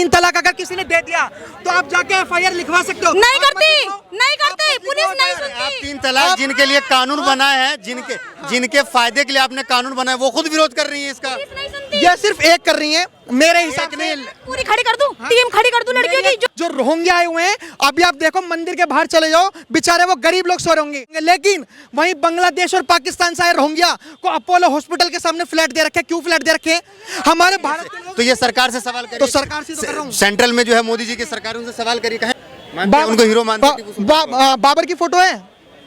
3 तलाक अगर किसी ने दे दिया तो आप जाके FIR लिखवा सकते हो। नहीं करती, नहीं करती, पुलिस नहीं आप सुनती। 3 तलाक जिनके लिए कानून बना है, जिनके फायदे के लिए आपने कानून बनाया, वो खुद विरोध कर रही है इसका। पुलिस नहीं सुनती। ये सिर्फ एक कर रही है मेरे हिसाब से। पूरी खड़ी कर दूं, टीम खड़ी कर दूं लड़कियों की। जो रोहिंग्या आए हुए हैं, अभी आप देखो मंदिर के बाहर चले जाओ, बेचारे वो गरीब लोग सो रहे होंगे, लेकिन वहीं बांग्लादेश और पाकिस्तान से आए रोहिंग्या को अपोलो हॉस्पिटल के सामने फ्लैट दे रखे। क्यों फ्लैट दे रखे? हमारे भारत के लोग। तो ये सरकार से सवाल करिए। तो सरकार से तो कर रहा हूं। सेंट्रल में जो है मोदी जी की सरकार, उनसे सवाल करिए। कहें मानते हैं उनको हीरो मानते हैं? टीपू सुल्तान? बाबर की फोटो है,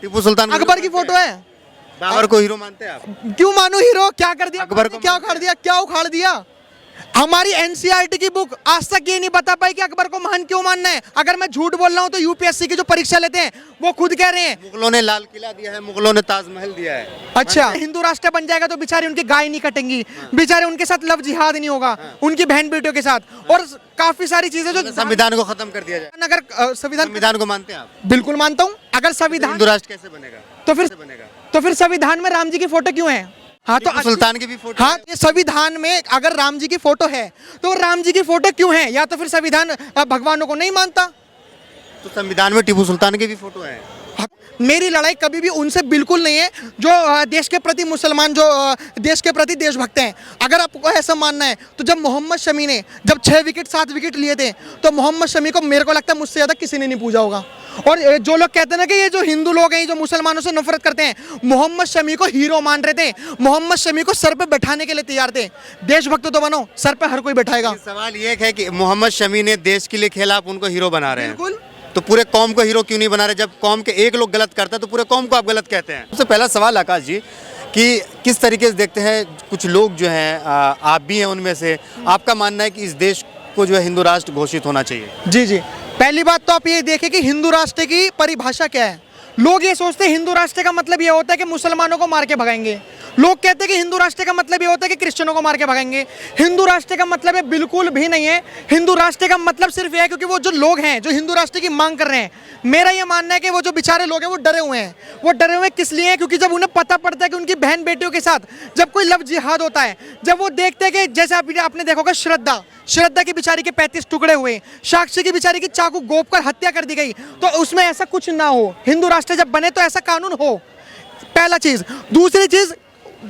टीपू सुल्तान को अकबर की हीरो फोटो मानते है। हैं? बाबर को हीरो मानते हैं आप? क्यों मानो हीरो? क्या कर दिया अकबर को क्या उखाड़ दिया? क्या उखाड़ दिया? हमारी NCERT की बुक आज तक ये नहीं बता पाई कि अकबर को महान क्यों मानना है। अगर मैं झूठ बोल रहा हूँ तो UPSC की जो परीक्षा लेते हैं वो खुद कह रहे हैं। मुगलों ने लाल किला दिया है, मुगलों ने ताजमहल दिया है। अच्छा, हिंदू राष्ट्र बन जाएगा तो बेचारे उनकी गाय नहीं कटेंगी, बेचारे उनके साथ लव जिहाद नहीं होगा, उनकी बहन बेटियों के साथ, और काफी सारी चीजें जो संविधान को खत्म कर दिया जाए। अगर संविधान को मानते हैं आप? बिल्कुल मानता हूँ। अगर संविधान हिंदू राष्ट्र कैसे बनेगा? तो फिर संविधान में राम जी की फोटो क्यों है? हाँ तो टीपू सुल्तान की भी फोटो हाँ, है। ये संविधान में अगर राम जी की फोटो है तो राम जी की फोटो क्यों है? या तो फिर संविधान भगवानों को नहीं मानता। तो संविधान में टीपू सुल्तान की भी फोटो है। मेरी लड़ाई कभी भी उनसे बिल्कुल नहीं है जो देश के प्रति मुसलमान, जो देश के प्रति देशभक्त हैं। अगर आपको ऐसा मानना है तो जब मोहम्मद शमी ने जब 6 विकेट 7 विकेट लिए थे तो मोहम्मद शमी को मेरे को लगता है मुझसे ज़्यादा किसी ने नहीं पूछा होगा। और जो लोग कहते हैं ना कि ये जो हिंदू लोग हैं, जो मुसलमानों से नफरत करते हैं, मोहम्मद शमी को हीरो मान रहे थे, मोहम्मद शमी को सर पे बैठाने के लिए तैयार थे। देशभक्त तो बनो, सर पे हर कोई बैठाएगा। सवाल ये है कि मोहम्मद शमी ने देश के लिए खेला, आप उनको हीरो बना रहे हैं। बिल्कुल। तो पूरे कौम को हीरो क्यों नहीं बना रहे? जब कौम के एक लोग गलत करता है तो पूरे कौम को आप गलत कहते हैं। सबसे पहला सवाल आकाश जी कि किस तरीके से देखते हैं कुछ लोग जो हैं, आप भी हैं उनमें से, आपका मानना है कि इस देश को जो है हिंदू राष्ट्र घोषित होना चाहिए? जी जी, पहली बात तो आप ये देखें कि हिंदू राष्ट्र की परिभाषा क्या है। लोग ये सोचते हैं हिंदू राष्ट्र का मतलब ये होता है कि मुसलमानों को मार के भगाएंगे। लोग कहते हैं कि हिंदू राष्ट्र का मतलब ये होता है कि क्रिश्चियनों को मार के भगाएंगे। हिंदू राष्ट्र का मतलब है बिल्कुल भी नहीं है। हिंदू राष्ट्र का मतलब सिर्फ ये है क्योंकि वो जो लोग हैं जो हिंदू राष्ट्र की मांग कर रहे हैं, मेरा ये मानना है कि वो जो बेचारे लोग हैं वो डरे हुए हैं। वो डरे हुए किस लिए हैं? क्योंकि जब उन्हें पता पड़ता है कि उनकी बहन बेटियों के साथ जब कोई लव जिहाद होता है, जब वो देखते हैं कि जैसे आपने देखा होगा श्रद्धा की बेचारी के 35 टुकड़े हुए, साक्षी की बेचारी की चाकू गोप कर हत्या कर दी गई, तो उसमें ऐसा कुछ ना हो। हिंदू राष्ट्र जब बने तो ऐसा कानून हो, पहला चीज। दूसरी चीज,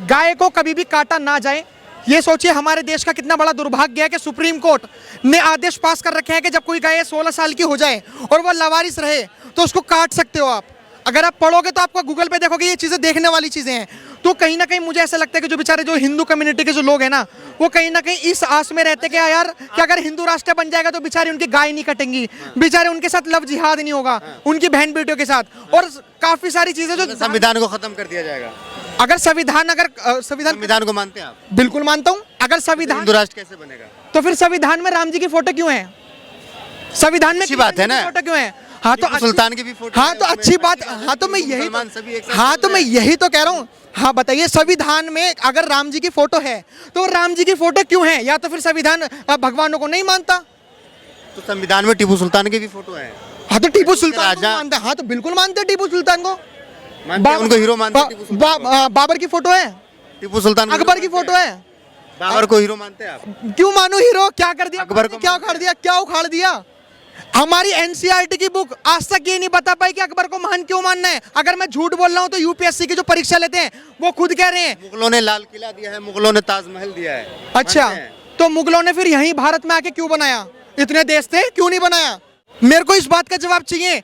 गाय को कभी भी काटा ना जाए। ये सोचिए हमारे देश का कितना बड़ा दुर्भाग्य है कि सुप्रीम कोर्ट ने आदेश पास कर रखे हैं कि जब कोई गाय 16 साल की हो जाए और वह लावारिस रहे तो उसको काट सकते हो आप। अगर आप पढ़ोगे तो आपको गूगल पे देखोगे, ये चीज़ें देखने वाली चीज़ें हैं। तो कहीं ना कहीं मुझे ऐसा लगता है कि जो बेचारे जो हिंदू कम्युनिटी के जो लोग हैं ना, वो कहीं ना कहीं इस आस में रहते कि यार कि अगर हिंदू राष्ट्र बन जाएगा तो बेचारे उनकी गाय नहीं कटेंगी, बेचारे उनके साथ लव जिहाद नहीं होगा, उनकी बहन बेटियों के साथ, और काफ़ी सारी चीज़ें जो संविधान को खत्म कर दिया जाएगा। अगर संविधान को मानते हैं आप? बिल्कुल मानता हूँ। अगर संविधान, हिंदू राष्ट्र कैसे बनेगा? तो फिर संविधान में राम जी की फोटो क्यों है? संविधान में अच्छी बात है ना, फोटो क्यों है? हाँ तो सुल्तान की भी फोटो। हाँ तो अच्छी बात। हाँ तो मैं यही तो कह रहा हूँ। हाँ बताइए, संविधान में अगर राम जी की फोटो है तो राम जी की फोटो क्यों है? या तो फिर संविधान भगवानों को नहीं मानता। तो संविधान में टीपू सुल्तान की भी फोटो है। हाँ तो टीपू सुल्तान को राजा मानते हैं। हाँ तो बिल्कुल मानते हैं टीपू सुल्तान को, उनको हीरो मानते हैं। बाबर की फोटो है, टीपू सुल्तान, अकबर की फोटो है। बाबर को हीरो मानते हैं आप? क्यों मानो हीरो? क्या कर दिया अकबर को? क्या उखाड़ दिया? क्या उखाड़ दिया? हमारी NCERT की बुक आज तक ये नहीं बता पाई कि अकबर को महान क्यों मानना है। अगर मैं झूठ बोल रहा हूँ तो UPSC की जो परीक्षा लेते हैं वो खुद कह रहे हैं। मुगलों ने लाल किला दिया है, मुगलों ने ताजमहल दिया है। अच्छा, तो मुगलों ने फिर यहीं भारत में आके क्यों बनाया? इतने देश थे, क्यों नहीं बनाया? मेरे को इस बात का जवाब चाहिए।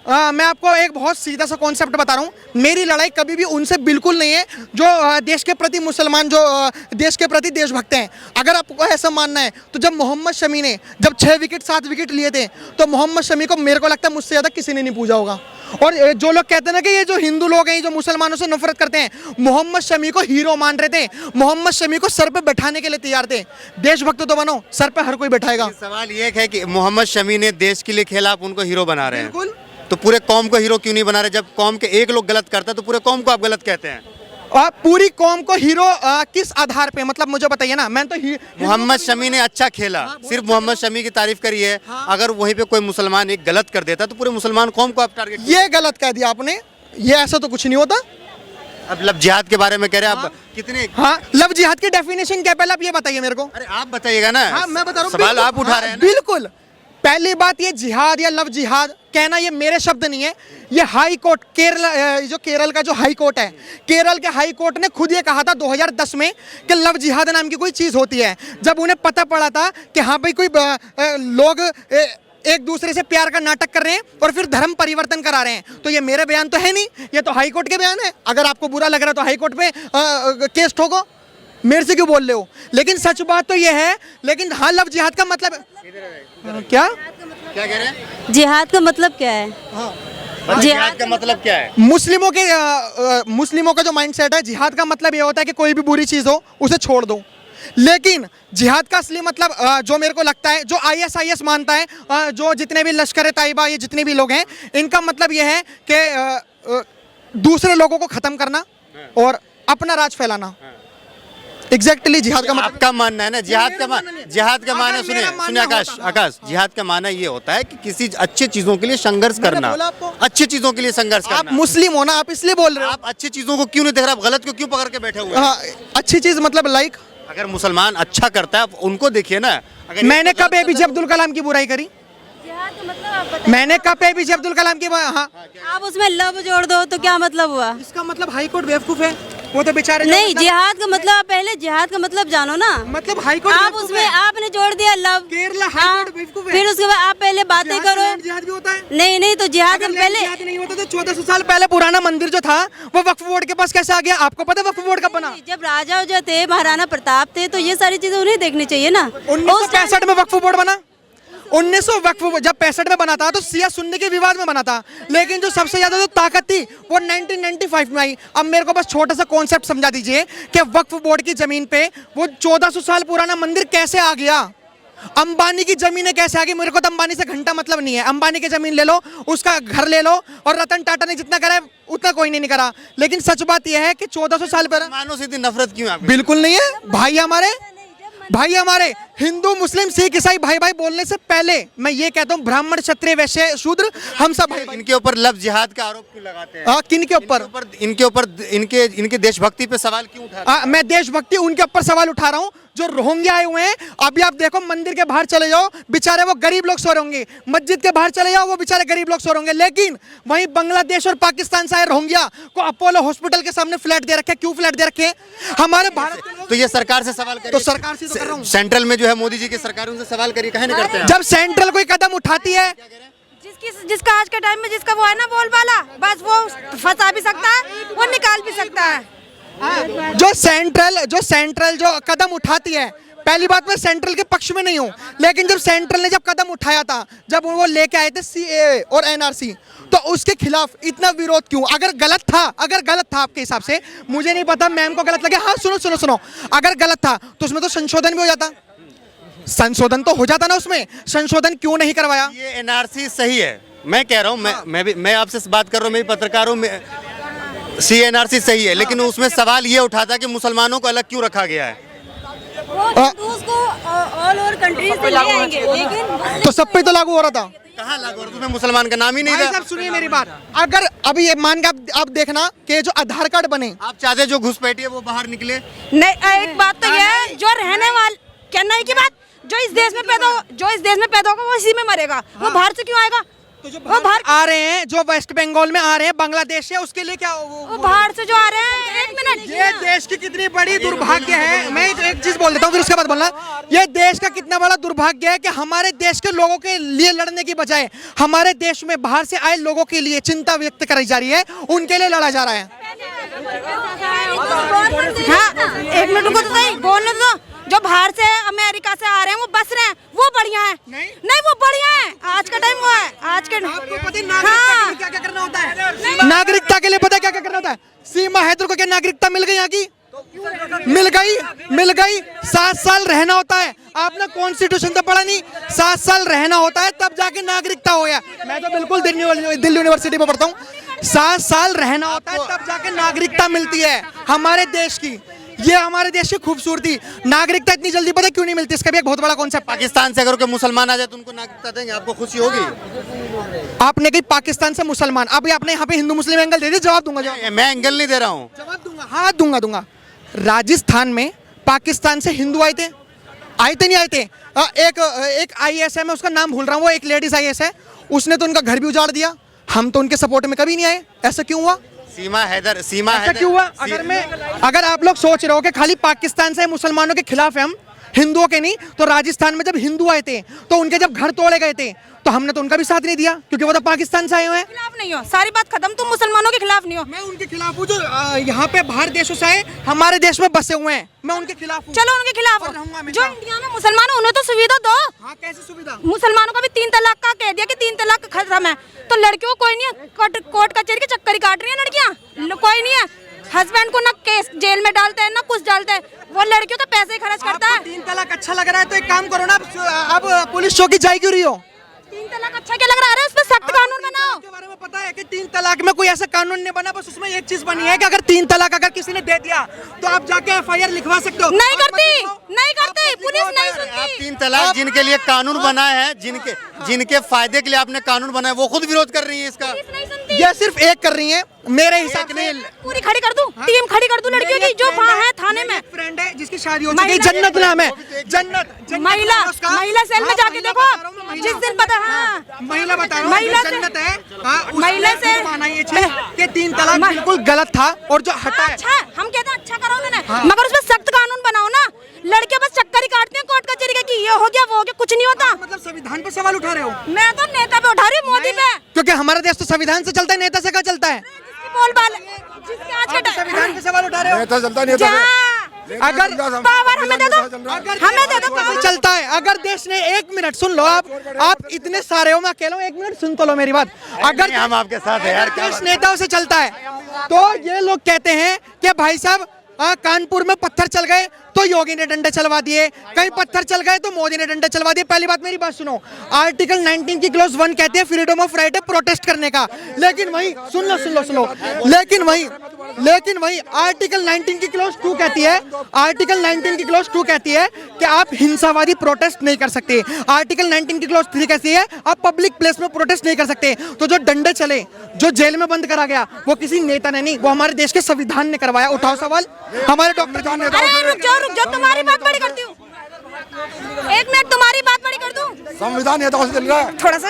मैं आपको एक बहुत सीधा सा कॉन्सेप्ट बता रहा हूँ। मेरी लड़ाई कभी भी उनसे बिल्कुल नहीं है जो देश के प्रति मुसलमान, जो देश के प्रति देशभक्त हैं। अगर आपको ऐसा मानना है तो जब मोहम्मद शमी ने जब 6 विकेट 7 विकेट लिए थे तो मोहम्मद शमी को मेरे को लगता है मुझसे ज़्यादा किसी ने नहीं पूछा होगा। और जो लोग कहते हैं ना कि ये जो हिंदू लोग हैं जो मुसलमानों से नफरत करते हैं, मोहम्मद शमी को हीरो मान रहे थे, मोहम्मद शमी को सर पे बैठाने के लिए तैयार थे। देशभक्त तो बनो, सर पे हर कोई बैठाएगा। सवाल ये है कि मोहम्मद शमी ने देश के लिए खेला, आप उनको हीरो बना रहे हैं। बिल्कुल। तो पूरे कौम को हीरो क्यों नहीं बना रहे? जब कौम के एक लोग गलत करता है तो पूरे कौम को आप गलत कहते हैं। और पूरी कौम को हीरो किस आधार पे? मतलब मुझे बताइए ना। मैं तो मोहम्मद शमी ने अच्छा खेला, सिर्फ मोहम्मद शमी की तारीफ करी है। अगर वहीं पे कोई मुसलमान एक गलत कर देता तो पूरे मुसलमान कौम को आप टारगेट। ये गलत कह दिया आपने, ये ऐसा तो कुछ नहीं होता। अब लव जिहाद के बारे में कह रहे हैं आप कितने। हाँ, लव जिहाद की डेफिनेशन क्या है पहले आप ये बताइए मेरे को। अरे आप बताइएगा ना। हाँ, मैं बता रहा हूँ, सवाल बिल्कुल। आप उठा रहे हैं ना। बिल्कुल। पहली बात, ये जिहाद या लव जिहाद कहना ये मेरे शब्द नहीं है, ये हाई कोर्ट केरल का जो हाई कोर्ट है, केरल के हाई कोर्ट ने खुद ये कहा था 2010 में कि लव जिहाद नाम की कोई चीज होती है। जब उन्हें पता पड़ा था कि हाँ भाई कोई लोग एक दूसरे से प्यार का नाटक कर रहे हैं और फिर धर्म परिवर्तन करा रहे हैं, तो ये मेरे बयान तो है नहीं, ये तो हाई कोर्ट के बयान है। अगर आपको बुरा लग रहा है तो हाई कोर्ट पे केस ठोको, मेरे से क्यों बोल रहे हो। लेकिन सच बात तो ये है। लेकिन हाँ, लव जिहाद का मतलब क्या क्या कह रहे हैं? जिहाद का मतलब क्या है? जिहाद का मतलब क्या है? मुस्लिमों का जो माइंडसेट है, जिहाद का मतलब ये होता है कि कोई भी बुरी चीज हो उसे छोड़ दो। लेकिन जिहाद का असली मतलब जो मेरे को लगता है, जो ISIS मानता है, जो जितने भी लश्कर तैयबा, ये जितने भी लोग हैं, इनका मतलब ये है कि दूसरे लोगों को खत्म करना और अपना राज फैलाना। एग्जैक्टली जिहाद का मतलब आपका मानना है ना, जिहाद का माना सुनिए आकाश, जिहाद का माना ये होता है कि किसी अच्छी चीजों के लिए संघर्ष करना, बोला आपको। अच्छी चीजों के लिए संघर्ष आप करना। मुस्लिम हो ना, आप इसलिए बोल रहे हो। आप अच्छी चीजों को क्यों नहीं देख रहे? आप गलत को क्यों पकड़ के बैठे हुए हैं? हाँ, अच्छी चीज मतलब लाइक, अगर मुसलमान अच्छा करता है आप उनको देखिए ना। अगर मैंने कब APJ अब्दुल कलाम की बुराई करी? जिहाद का मतलब आप बताइए। मैंने कब APJ अब्दुल कलाम की हाँ, आप उसमें लव जोड़ दो तो क्या मतलब हुआ? इसका मतलब हाई कोर्ट बेवकूफ है, वो तो बेचारे नहीं, जिहाद का मतलब आप पहले जिहाद का मतलब जानो ना। मतलब हाई कोर्ट आप उसमें आपने जोड़ दिया लव। केरला हाई कोर्ट बेवकूफ है। फिर उसके बाद आप पहले बातें करो। जिहाद भी होता है। नहीं, तो जिहाद अगर हम पहले जिहाद नहीं होता तो 1400 साल पहले पुराना मंदिर जो था वो वक्फ बोर्ड के पास कैसे आ गया? आपको पता है वक्फ बोर्ड कब बना? जब राजा उजा थे, महाराणा प्रताप थे, तो ये सारी चीजें उन्हें देखनी चाहिए ना। 1965 में वक्फ बोर्ड बना। 1965 जब 65 में बना था तो सिया सुन्नी के विवाद में बना था, लेकिन जो सबसे ज्यादा जो ताकत थी वो 1995 में आई। अब मेरे को बस छोटा सा कॉन्सेप्ट समझा दीजिए कि वक्फ बोर्ड की जमीन पे वो 1400 साल पुराना मंदिर कैसे आ गया? अंबानी की जमीनें कैसे आ गई? मेरे को तो अंबानी से घंटा मतलब नहीं है। अंबानी की जमीन ले लो, उसका घर ले लो, और रतन टाटा ने जितना करा है उतना कोई नहीं करा। लेकिन सच बात यह है कि 1400 साल पहले मुसलमानों से इतनी नफरत क्यों है? बिल्कुल नहीं है भाई हमारे हिंदू मुस्लिम सिख ईसाई भाई भाई बोलने से पहले मैं ये कहता हूँ, ब्राह्मण क्षत्रिय वैश्य शूद्र हम सब भाई। इनके ऊपर लव जिहाद का आरोप क्यों लगाते हैं? किन के ऊपर? इनके देशभक्ति पे सवाल क्यों उठाते हैं? मैं देशभक्ति उनके ऊपर सवाल उठा रहा हूँ जो रोहिंग्या आए हुए हैं। अभी आप देखो, मंदिर के बाहर चले जाओ, बेचारे वो गरीब लोग सो रहे होंगे। मस्जिद के बाहर चले जाओ, वो बेचारे गरीब लोग सो रहे होंगे। लेकिन वहीं बांग्लादेश और पाकिस्तान से आए रोहिंग्या को अपोलो हॉस्पिटल के सामने फ्लैट दे रखे। क्यों फ्लैट दे रखे? हमारे भारत के लोग। तो ये सरकार से सवाल करिए। तो सरकार से तो कर रहा हूँ। सेंट्रल में जो है मोदी जी की सरकार, उनसे सवाल करिए, कहे नहीं करते हैं? जब सेंट्रल कोई कदम उठाती है, जिसका आज के टाइम में जिसका वो है ना बोलबाला, बस वो फंसा भी सकता है और निकाल भी सकता है। जो सेंट्रल जो कदम उठाती है, पहली बात मैं सेंट्रल के पक्ष में नहीं हूं, लेकिन जब सेंट्रल ने जब कदम उठाया था, जब वो लेके आए थे CAA और NRC, तो उसके खिलाफ इतना विरोध क्यों? अगर गलत था आपके हिसाब से, मुझे नहीं पता, मैम को गलत लगे, हाँ सुनो, अगर गलत था तो उसमें तो संशोधन भी हो जाता। संशोधन तो हो जाता ना, उसमें संशोधन क्यों नहीं करवाया? ये NRC सही है, मैं कह रहा हूँ, मैं आपसे बात कर रहा हूँ, मैं भी पत्रकार हूँ। NRC सही है, लेकिन उसमें सवाल ये उठा था कि मुसलमानों को अलग क्यों रखा गया है? उसको ऑल ओवर कंट्रीज से ले आएंगे, लेकिन तो सब पे तो लागू हो रहा था। कहाँ लागू? और तुम्हें मुसलमान का नाम ही नहीं भाई था। साहब सुनिए मेरी बात, अगर अभी ये मान के आप देखना कि जो आधार कार्ड बने, आप चाहते जो घुसपैठी है वो बाहर निकले? नहीं, एक बात तो ये है, जो रहने वाले, क्या नहीं की बात, जो इस देश में पैदा होगा वो इसी में मरेगा। वो बाहर से क्यों आएगा? तो जो बाहर आ रहे हैं, जो वेस्ट बंगाल में आ रहे हैं, बांग्लादेश से, उसके लिए क्या वो बाहर से जो आ रहे हैं, एक मिनट, ये देश की कितनी बड़ी दुर्भाग्य है। मैं एक चीज बोल देता हूँ, फिर उसके बाद बोलना। ये देश का कितना बड़ा दुर्भाग्य है कि हमारे देश के लोगों के लिए लड़ने की बजाय हमारे देश में बाहर से आए लोगों के लिए चिंता व्यक्त कराई जा रही है, उनके लिए लड़ा जा रहा है। हाँ, एक मिनट रुको तो सही, बोलने दो। जो बाहर से अमेरिका से आ रहे हैं, वो बस रहे हैं, वो बढ़िया है। नहीं वो बढ़िया है, आज का टाइम वो है, आज के क्या क्या करना होता है? नागरिकता के लिए पता है क्या क्या करना होता है? सीमा हैदर को क्या नागरिकता मिल गई यहाँ की? मिल गई। 7 साल रहना होता है। आपने कॉन्स्टिट्यूशन तो पढ़ा नहीं, 7 साल रहना होता है, तब जाके नागरिकता हो गया। मैं तो बिल्कुल दिल्ली यूनिवर्सिटी में पढ़ता हूँ। 7 साल रहना होता है, तब जाके नागरिकता मिलती है हमारे देश की। ये हमारे देश की खूबसूरती। नागरिकता इतनी जल्दी पता है क्यों नहीं मिलती, इसका भी एक बहुत बड़ा कॉन्सेप्ट। पाकिस्तान से अगर कोई मुसलमान आ जाए तो उनको नागरिकता देंगे, आपको खुशी होगी? आपने कही पाकिस्तान से मुसलमान, अभी आपने यहाँ पे हिंदू मुस्लिम एंगल दे दिया, जवाब दूंगा। मैं एंगल नहीं दे रहा हूँ। जवाब दूंगा, हाँ दूंगा। राजस्थान में पाकिस्तान से हिंदू आए थे नहीं आए थे? एक आईएएस है, मैं उसका नाम भूल रहा हूँ, वो एक लेडीज आईएएस है, उसने तो उनका घर भी उजाड़ दिया। हम तो उनके सपोर्ट में कभी नहीं आए, ऐसा क्यों हुआ? सीमा हैदर ऐसा क्यों हुआ? अगर आप लोग सोच रहे हो कि खाली पाकिस्तान से मुसलमानों के खिलाफ है हम, हिंदुओं के नहीं, तो राजस्थान में जब हिंदू आए थे तो उनके जब घर तोड़े गए थे तो हमने तो उनका भी साथ नहीं दिया, क्योंकि वो तो पाकिस्तान से आए हुए हैं। खिलाफ नहीं हो, सारी बात खत्म, तुम मुसलमानों के खिलाफ नहीं हो। मैं उनके खिलाफ हूँ जो यहाँ पे बाहर देशों से आए, हमारे देश में बसे हुए हैं, मैं उनके खिलाफ हूँ। चलो उनके खिलाफ और हो। रहूंगा हमेशा। जो इंडिया में मुसलमान है उन्हें तो सुविधा दो। हाँ, कैसे सुविधा? मुसलमानों का भी 3 तलाक का कह दिया कि 3 तलाक का खत्म है, तो लड़कियों को कोई नहीं है, कोर्ट कचहरी के चक्कर ही काट रही है लड़कियां, कोई नहीं है। हस्बैंड को ना केस जेल में डालते हैं ना कुछ डालते हैं, वो लड़कियों का पैसे ही खर्च करता है। 3 तलाक अच्छा लग रहा है तो एक काम करो ना, अब पुलिस चौकी जाए क्यों रही हो? 3 तलाक अच्छा क्या लग रहा है? उस पर सख्त कानून बनाओ। के बारे में पता है कि 3 तलाक में कोई ऐसा कानून नहीं बना, बस उसमें एक चीज बनी है कि अगर 3 तलाक अगर किसी ने दे दिया तो आप जाके एफआईआर लिखवा सकते हो। नहीं करती पुलिस नहीं आप सुनती। 3 तलाक जिनके लिए कानून बना है, जिनके फायदे के लिए आपने कानून बनाया, वो खुद विरोध कर रही है इसका। पुलिस नहीं सुनती। ये सिर्फ एक कर रही है मेरे हिसाब से। पूरी खड़ी कर दूं, टीम खड़ी कर दूं लड़कियों की जो वहाँ है थाने में। फ्रेंड है जिसकी शादी हो चुकी है, जन्नत नाम है, जन्नत महिला सेल में जाके देखो, जिस दिन पता, हाँ महिला बता रहा महिला हूँ, जन्नत है। महिला से माना ये चीज कि 3 तलाक बिल्कुल गलत था और जो हटा है। अच्छा है, हम कहते हैं अच्छा करा उन्होंने, मगर उसमें सख्त कानून बनाओ ना। लड़के बस चक्कर ही काटते हैं कोर्ट कचहरी का कि ये हो गया वो हो गया, कुछ नहीं होता। मतलब संविधान पे सवाल उठा रहे हो? मैं तो नेता पे उठा रही हूँ, मोदी पे, क्योंकि हमारा देश तो संविधान से चलता है, नेता से क्या चलता है? जिसकी बोलबाल जिसके आज के संविधान पे सवाल उठा रहे हो? नेता चलता नेता अगर पावर हमें दे दो, हमें दे दो पावर। चलता है, अगर देश ने 1 मिनट सुन लो, आप इतने सारे हो, मैं अकेला हूं, 1 मिनट सुन तो लो मेरी बात। अगर हम आपके साथ है यार, क्या देश नेताओं से चलता है तो ये लोग कहते हैं कि भाई साहब कानपुर में पत्थर चल गए तो योगी ने डंडे चलवा दिए, कहीं पत्थर चल गए तो मोदी ने डंडे चलवा दिए। पहली बात मेरी बात सुनो, आर्टिकल 19 की क्लॉज 1 कहती है फ्रीडम ऑफ राइट है प्रोटेस्ट करने का, लेकिन वही सुन लो, लेकिन वही आर्टिकल 19 की क्लॉज 2 कहती है, आर्टिकल 19 की क्लॉज 2 कहती है कि आप हिंसावादी प्रोटेस्ट नहीं कर सकते। आर्टिकल 19 की क्लॉज 3 कहती है आप पब्लिक प्लेस में प्रोटेस्ट नहीं कर सकते। तो जो डंडे चले, जो जेल में बंद करा गया, वो किसी नेता ने नहीं, वो हमारे देश के संविधान ने करवाया। उठाओ सवाल, हमारे डॉक्टर जान नेता। अरे रुक जाओ, तुम्हारी बात बड़ी करती हूँ, 1 मिनट तुम्हारी बात बड़ी कर दूं। संविधान नेताओं से चल रहा है, थोड़ा सा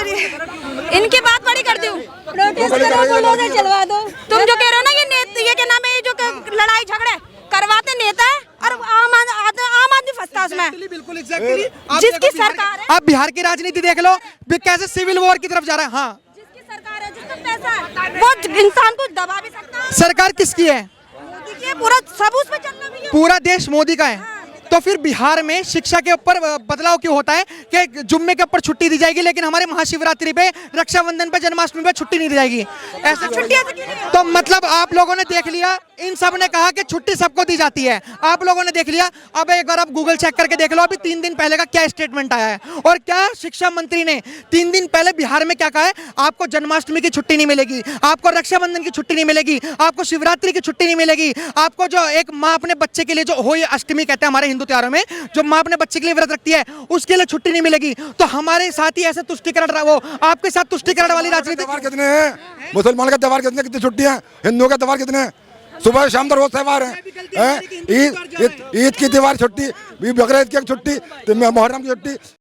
इनकी बात बड़ी करती हूँ, प्रोटेस्ट करो तो लोग चलवा दो। तुम जो कह रहे हो ना ये क्या नाम है, ये जो लड़ाई झगड़े करवाते नेता है और आम आदमी फंसता उसमें। बिल्कुल एग्जैक्टली, जिसकी सरकार है, आप बिहार की राजनीति देख लो, कैसे सिविल वॉर की तरफ जा रहा है। हाँ, जिसकी सरकार है, जिसका पैसा है, वो इंसान को दबा भी सकता है। सरकार किसकी है? मोदी की है, पूरा सब उस पे चलना भी है। पूरा देश मोदी का है। तो फिर बिहार में शिक्षा के ऊपर बदलाव क्यों होता है कि जुम्मे के ऊपर छुट्टी दी जाएगी, लेकिन हमारे महाशिवरात्रि पे, रक्षाबंधन पे, जन्माष्टमी पे छुट्टी नहीं दी जाएगी? ऐसा छुट्टियां तो क्यों नहीं? तो मतलब आप लोगों ने देख लिया, इन सब ने कहा कि छुट्टी सबको दी जाती है, आप लोगों ने देख लिया। अब एक बार आप गूगल चेक करके देख लो, अभी 3 दिन पहले का क्या स्टेटमेंट आया है, और क्या शिक्षा मंत्री ने 3 दिन पहले बिहार में क्या कहा है, आपको जन्माष्टमी की छुट्टी नहीं मिलेगी, आपको रक्षाबंधन की छुट्टी नहीं मिलेगी, आपको शिवरात्रि की छुट्टी नहीं मिलेगी, आपको जो एक माँ अपने बच्चे के लिए जो हो, अष्टमी कहते हैं हमारे हिंदू त्योहारों में, जो माँ अपने बच्चे के लिए व्रत रखती है उसके लिए छुट्टी नहीं मिलेगी। तो हमारे साथ ही ऐसे तुष्टिकरण, वो आपके साथ तुष्टिकरण वाली राजनीति। त्योहार कितने हैं? मुसलमान का त्योहार कितनी छुट्टियां हैं? हिंदुओं का त्योहार कितने हैं? सुबह शाम तो रोज त्योहार है। ईद की त्योहार छुट्टी, बकरीद की छुट्टी, मुहर्रम की छुट्टी,